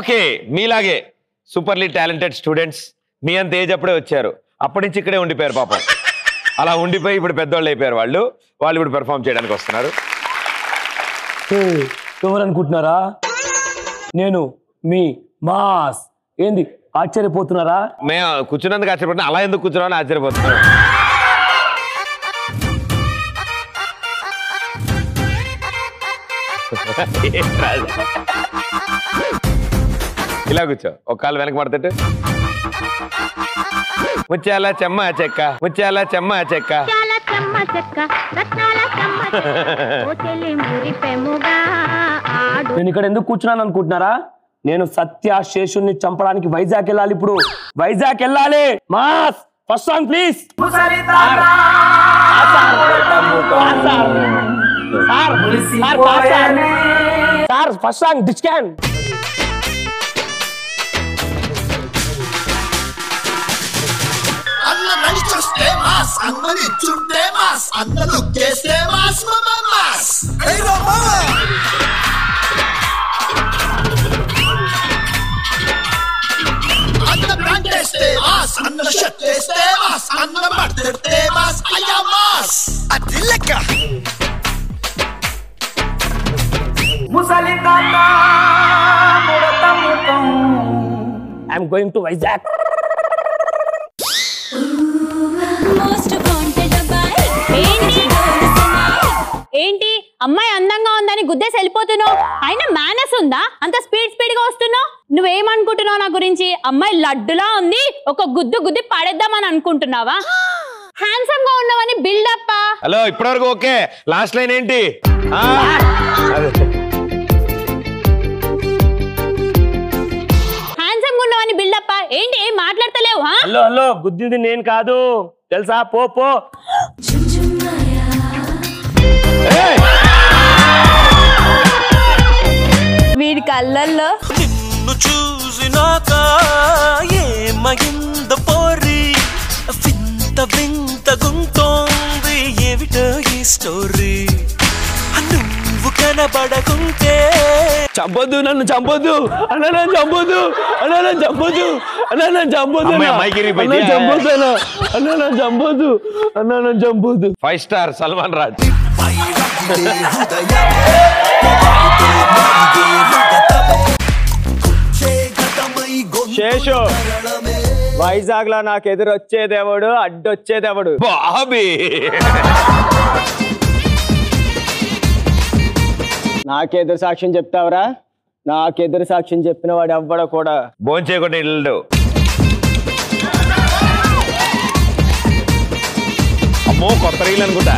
Okay, మీలాగే superbly talented students మీ అంత age అప్పుడే వచ్చారు. అప్పటి నుంచి ఇక్కడే ఉండిపోయారు పాపం. అలా ఉండిపోయి ఇప్పుడు పెద్దవాళ్ళు అయిపోయారు. వాళ్ళు ఇప్పుడు పెర్ఫామ్ చేయడానికి వస్తున్నారు. ఎవరు అనుకుంటున్నారా? నేను మీ మాస్. ఏంది ఆశ్చర్యపోతున్నారా? మేము కూర్చున్నందుకు ఆశ్చర్యపోతున్నా. అలా ఎందుకు కూర్చున్నామని ఆశ్చర్యపోతున్నాం. ఇలా కూర్చో, ఒక కాలు వెనక పడతట్టు. ముత్యాల చెమ్మ చెక్క, ముత్యాల చెమ్మ చెక్క. నేను ఇక్కడ ఎందుకు కూర్చున్నాను అనుకుంటున్నారా? నేను సత్య శేషుని చంపడానికి వైజాగ్ వెళ్ళాలి. ఇప్పుడు వైజాగ్ వెళ్ళాలి. Mass first song please. Sir first song డిస్కాన్. అన్న నడిచొస్తే మాస్, అన్నని చుట్టే మాస్, అన్న లుక్కేస్తే మాస్ మాస్. అన్న ప్యాంట్ వేస్తే మాస్, అన్న షర్ట్ వేస్తే మాస్, అన్న బట్టెడితే మాస్, అయ్యా మాస్. అది లెక్క ముసలి తాత ముడత ముఖం. I'm going to Vizag. ఏంటి అమ్మాయి అందంగా ఉందని గుద్దేసి వెళ్ళిపోతున్నావు? అయినా మేనస్ ఉందా? అంత స్పీడ్ గా వస్తున్నావు. నువ్వేమనుకుంటున్నావు నా గురించి? అమ్మాయి లడ్డులా ఉంది, ఒక గుద్దు గుద్ది పడేద్దామని అనుకుంటున్నావా? హ్యాండ్సమ్ గా ఉన్నావని బిల్డప్. హలో, ఇప్పటివరకు ఓకే. లాస్ట్ లైన్ ఏంటి? హ్యాండ్సమ్ గా ఉన్నావని బిల్డప్ ఏంటి? ఏం మాట్లాడతలేవు? హలో హలో, గుద్దింది నేను కాదు తెలుసా? పో పో. వీడి కళ్ళల్లో నిన్ను చూసినాక ఏమయింద పోరి, వింత వింత గుంటోంది ఏమిటో ఈ స్టోరీ. నువ్వు కనబడకుంటే చంపొద్దు, నన్ను చంపొద్దు అన్నా, నన్ను చంపొద్దు అన్నా, నన్ను చంపొద్దు అన్నా, నన్ను చంపొద్దు అన్నా, నన్ను చంపొద్దు అన్నా, నన్ను చంపొద్దు. 5 స్టార్ సల్మాన్ రాజ్. శేషు, వైజాగ్ లో నాకు ఎదురు వచ్చేదేవాడు, అడ్డొచ్చేదేవాడు? బాబీ, నాకెదురు సాక్ష్యం చెప్తావరా? నాకెదురు సాక్ష్యం చెప్పిన వాడు ఎవ్వడ కూడా భోంచేయకుండా ఇల్లు. అమ్మో, కొత్త రీల్ అనుకుంటా.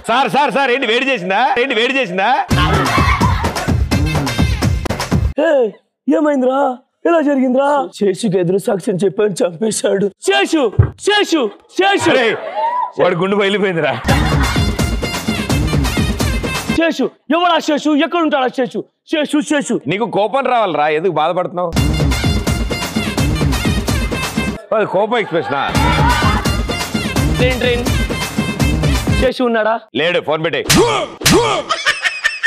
సార్ సార్ సార్, ఏంటి వేడి చేసిందా? ఏంటి వేడి చేసిందా? ఏమైందిరా? ఎలా జరిగిందిరా? శేషుకి ఎదురు సాక్ష్యం చెప్పని చంపేశాడు. శేషు శేషు శేషు, వాడు గుండు బయలిపోయిందిరా. శేషు ఎవడా? శేషు ఎక్కడ ఉంటాడా? శేషు శేషు శేషు. నీకు కోపం రావాలరా, ఎందుకు బాధపడుతున్నావు? కోపం ఎక్స్ప్రెషన్. శేషు ఉన్నాడా? లేడు, ఫోన్ పెట్టే.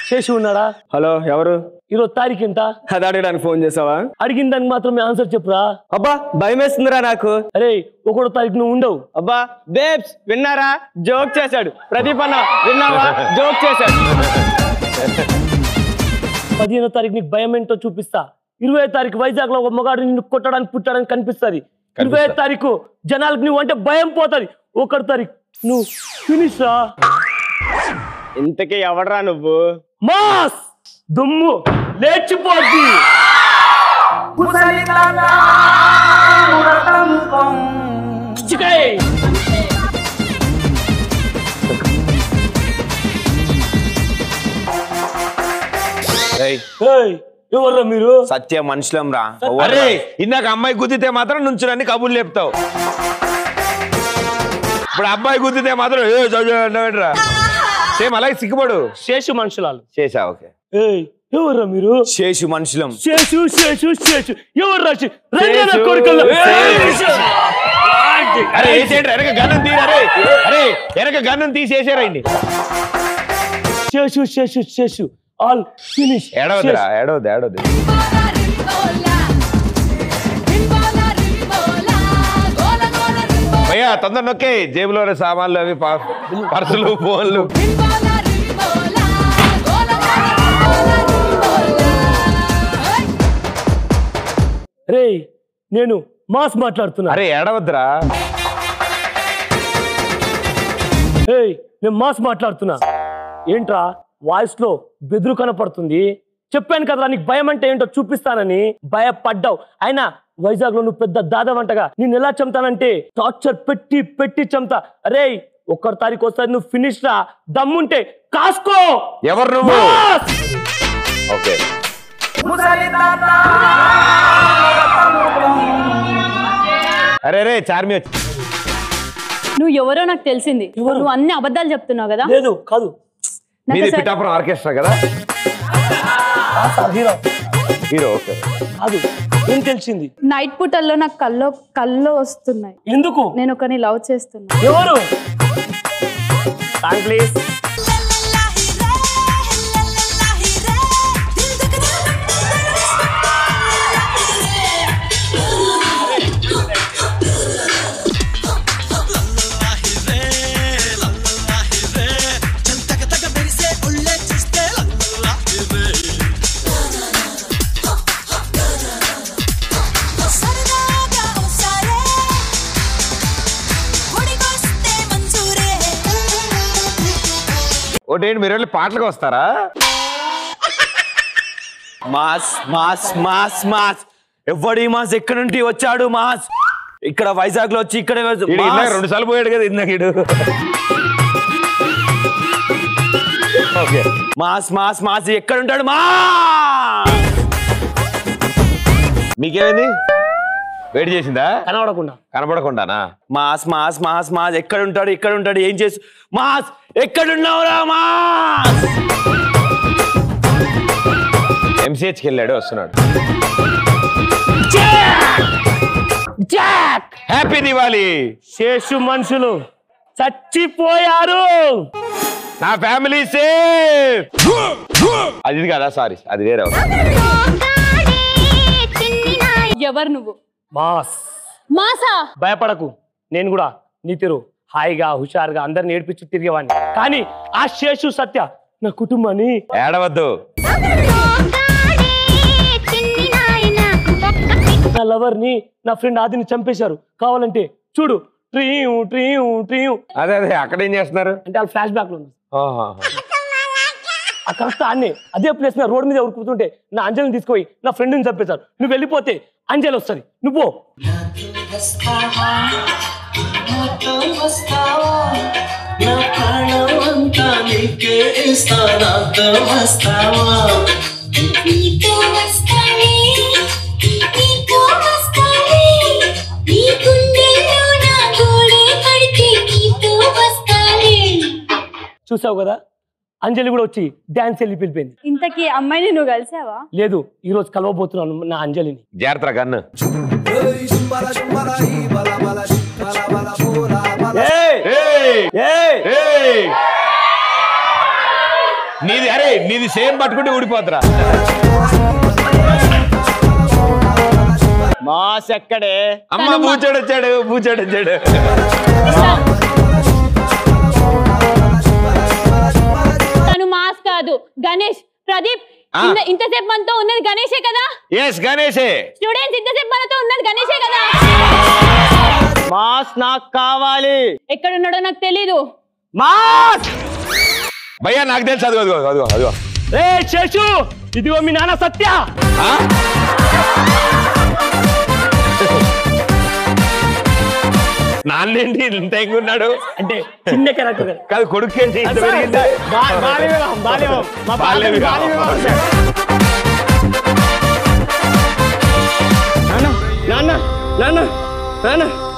శేషు ఉన్నాడా? హలో, ఎవరు? ఈరోజు తారీఖు ఎంత? అది అడగడానికి ఫోన్ చేసావా? అడిగిన దానికి మాత్రమే ఆన్సర్ చెప్పురా. అబ్బా భయం వేస్తుందిరా నాకు. అరే, 1వ తారీఖు నువ్వు ఉండవు. అబ్బా బేబ్స్ విన్నారా? జోక్ చేశాడు. ప్రదీప్ అన్న విన్నావా? జోక్ చేశాడు. 15వ తారీఖు నీకు భయం ఏంటో చూపిస్తా. 20వ తారీఖు వైజాగ్ లో ఒక మగాడు నిన్ను కొట్టడానికి పుట్టడానికి కనిపిస్తుంది. 20వ తారీఖు జనాలకు నువ్వు అంటే భయం పోతుంది. 1వ తారీఖు నువ్వు ఫినిష్ రా. ఇంతకీ ఎవడరా నువ్వు? మాస్ దుమ్ము లేచిపోద్ది. ఎవర్రా మీరు? సత్య మనుషులం రా. అరే, ఇందాక అమ్మాయి గుద్దితే మాత్రం నుంచుని కబుర్లు చెప్తావు. ఇప్పుడు అబ్బాయి గుద్దితే మాత్రం రా. సేమ్ అలాగే సిగ్గుపడు. శేషు మనుషులాలు. చేసా, ఓకే. ఎవర్రా మీరు? శేషు మనుషులం. శేషు శేషు శేషు ఎవర్రా? అరే వెనక గన్నం తీ. అరే వెనక గన్నం తీసేసారండి. Seshu Seshu Seshu all finish. ఏడవద్దు భయ్యా తొందర నొక్కే, జేబులో సామాన్లు అవి పర్సులు ఫోన్లు. రే నేను మాస్ మాట్లాడుతున్నా. అరే ఏడవద్దురా. ఏయ్ నేను మాస్ మాట్లాడుతున్నా. ఏంట్రా వాయిస్ లో బెదురు కనపడుతుంది? చెప్పాను కదరా నీకు భయం అంటే ఏంటో చూపిస్తానని. భయపడ్డావు. అయినా వైజాగ్ లో నువ్వు పెద్ద దాదావంటగా నేను ఎలా చంపుతానంటే టార్చర్ పెట్టి పెట్టి చంపుతా. అరే 1 తారీఖు వస్తుంది, నువ్వు ఫినిష్ రా. దమ్ముంటే కాసుకో. ఎవరు నువ్వు? ఓకే అరే రే చార్మి వచ్చి. నువ్వు ఎవరో నాకు తెలిసింది. నువ్వు అన్ని అబద్ధాలు చెప్తున్నావు కదా. లేదు కాదు, మీది పిఠాపురం ఆర్కెస్ట్రా కదా? హీరో. ఓకే కాదు, ఏం తెలిసింది? నైట్ పూటల్లో నాకు కల్లో వస్తున్నాయి. ఎందుకు? నేను ఒకరిని లవ్ చేస్తున్నా. ఎవరు? ప్లీజ్. ఒకటి మీరు వెళ్ళి పాటలకు వస్తారా? Mass mass mass mass. ఎవడి మాస్ ఎక్కడి నుండి వచ్చాడు? మాస్ ఇక్కడ వైజాగ్ లో వచ్చి ఇక్కడ 2 సార్లు పోయాడు కదా ఇందాక. ఓకే మాస్ మాస్ మాస్ ఎక్కడ ఉంటాడు? మా మీకేమైంది? వెయిట్ చేసిందా? కనపడకుండానా? మాస్ మాస్ మాస్ మాస్ ఎక్కడ ఉంటాడు? ఇక్కడ ఉంటాడు? ఏం చేసి మాస్ ఎక్కడున్నావురా? మాస్ ఎంసీహెచ్కి వెళ్ళాడు, వస్తున్నాడు. హ్యాపీ దివాలి. శేషు మనుషులు చచ్చిపోయారు. నా ఫ్యామిలీ సేఫ్. అది కదా, సారీ అది వేరే. ఎవరు నువ్వు? మాసా. భయపడకు, నేను కూడా నీతిరు హాయిగా హుషారుగా అందరిని ఏడిపించి తిరిగేవాడిని. కానీ ఆ శేషు సత్య నా కుటుంబాన్ని. ఏడవద్దు. నా లవర్ ని, నా ఫ్రెండ్ ఆదిని చంపేశారు. కావాలంటే చూడు. అదే అక్కడ ఏం చేస్తున్నారు అంటే వాళ్ళు ఫ్లాష్ బ్యాక్ లో ఉంది. ఆ కరెక్ట్ అన్నీ అదే ప్లేస్ మీద రోడ్ మీద ఉరుకుతుంటే నా అంజలిని తీసుకుపోయి నా ఫ్రెండ్ని చంపేశారు. నువ్వు వెళ్ళిపోతే అంజలి వస్తుంది, నువ్వు పో. చూసావు కదా, అంజలి కూడా వచ్చి డాన్స్ వెళ్ళి పిలిపోయింది. ఇంతకీ అమ్మాయిని నువ్వు కలిసావా? లేదు, ఈ రోజు కలవబోతున్నాను నా అంజలిని. జాగ్రత్త గన్ను. నీది అరే నీది సేమ్ పట్టుకుంటే ఊడిపోతురా. మాస్ ఎక్కడే? అమ్మ బూచోడు వచ్చాడు. తను మాస్ కాదు, గణేష్. ప్రదీప్, ఇంతసేపు మనతో ఉన్నది గణేషే కదా? ఎస్ గణేషే. స్టూడెంట్స్, ఇంతసేపు మనతో ఉన్నది గణేషే కదా? మాస్ నాకు కావాలి. ఎక్కడున్నాడో నాకు తెలీదు. మాస్ భయ్యా నాకు తెలుసు. అదిగో రే శేషు, ఇదిగో మీ నాన్న సత్య. నాన్నేంటి ఇంత ఎంగున్నాడు? అంటే చిన్న క్యారెక్టర్ కాదు, కొడుకేంటి ఇంత పెరిగిందా?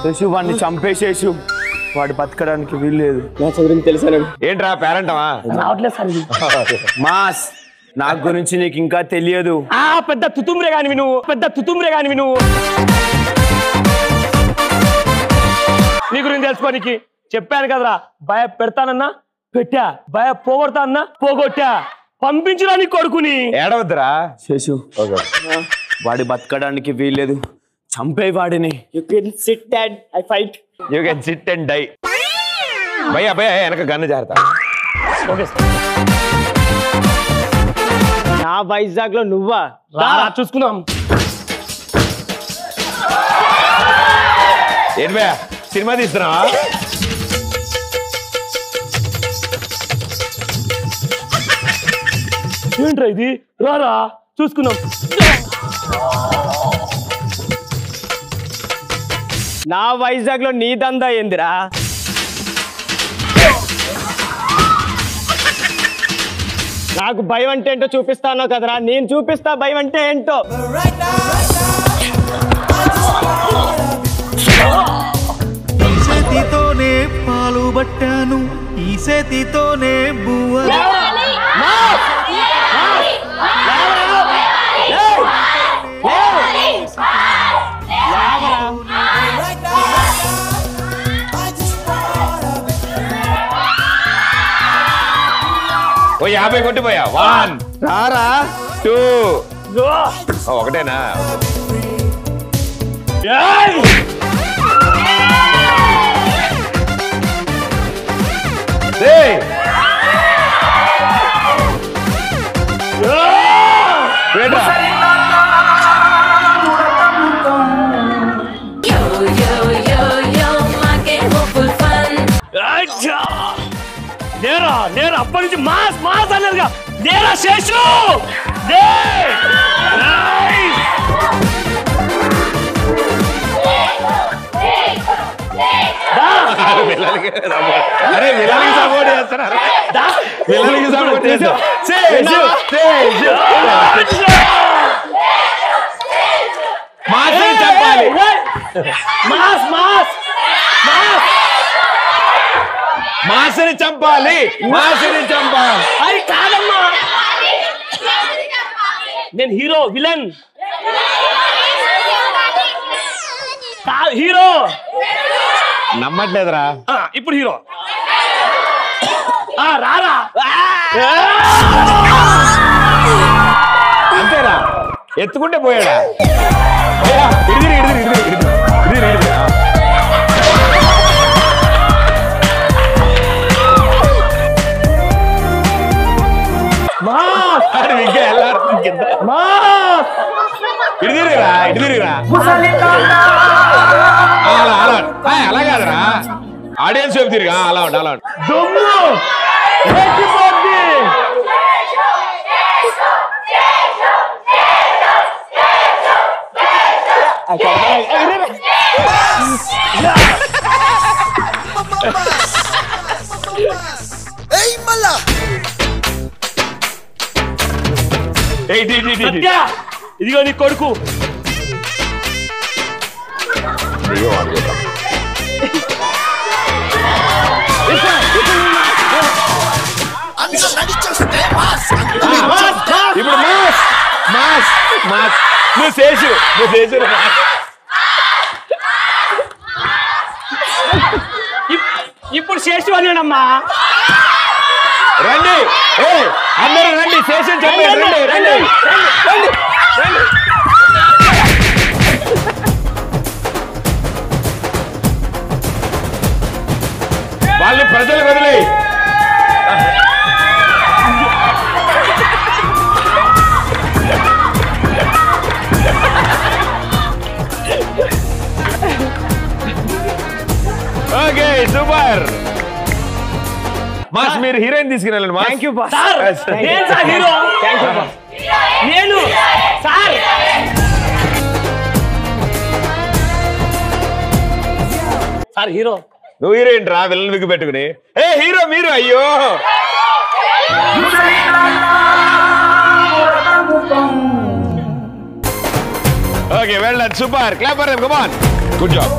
శేషు వాడిని చంపేసేసు. వాడు బతకడానికి వీల్లేదు. ఏంట్రా పేరెంటమా? రావట్లేదు సార్ ఇది. మాస్ నా గురించి నీకు ఇంకా తెలియదు. పెద్ద తుతుమ్రే గాని నువ్వు. నీ గురించి తెలుసుకోనికి చెప్పాను కదరా. భయ పెడతానన్నా పెట్టా, భయ పోగొడతానన్నా పోగొట్టా. పంపించురా నీ కొడుకుని. ఏడవద్దురా. శేషు వాడి బతకడానికి వీల్లేదు, చంపే వాడిని. You can sit Dad, I fight. You can sit and die. భయ్యా వెనక గన్ను జాగ్రత్త. ఓకే నా వైజాగ్ లో నువ్వా? రా చూసుకుందాం. ఏంటి భయ్యా సినిమా తీస్తున్నావా? ఏంట్రా ఇది? రారా చూసుకుందాం. నా వైజాగ్ లో నీ దందా ఏందిరా? నాకు భయం అంటే ఏంటో చూపిస్తాను కదరా, నేను చూపిస్తా భయం అంటే ఏంటో. ఈ చేతితోనే పాలు పట్టాను, ఈ చేతితోనే బువ్వ. ఓ 50 కొట్టిపోయా. 1 రారా 2 ఒకటేనా? నేరా నేరా అప్పటి నుంచి మాస్ మాస్ అన్నారుగా. నేరా శేషు అరే విలన్కి సపోర్ట్ చేస్తున్నారు. విలన్కి సపోర్ట్ చేస్తారు. మాస్ని చంపాలి. మాస్ మాస్ మాస్ని చంపాలి. మాస్ని చంపాలి. అది కాదమ్మా, నేను హీరో విలన్ హీరో. నమ్మట్లేదురా. ఇప్పుడు హీరో రారా. అంతేరా ఎత్తుకుంటే పోయాడా? అలా కాదురా, ఆడియన్స్ వైపు తిరిగా. అలా ఉండి అలా Hey, mala! ఇదిగో నీ కొడుకు. ఇప్పుడు మాస్ నువ్వు శేషు ఇప్పుడు శేషు అన్నాడమ్మా. రండి అందరూ రండి. శేషు చెప్పండి. రండి వాళ్ళని ప్రజలు వదిలే. Okay super. మాస్ మీరు హీరోయిన్ తీసుకుని మా. Thank you boss. నేను సార్ హీరో. నేను సార్ సార్ హీరో. నువ్వు హీరోయిన్ రా విలన్ విగ్గు పెట్టుకుని. ఏ హీరో మీరు. అయ్యో okay well done. Super. Clap for them. Come on. Good job.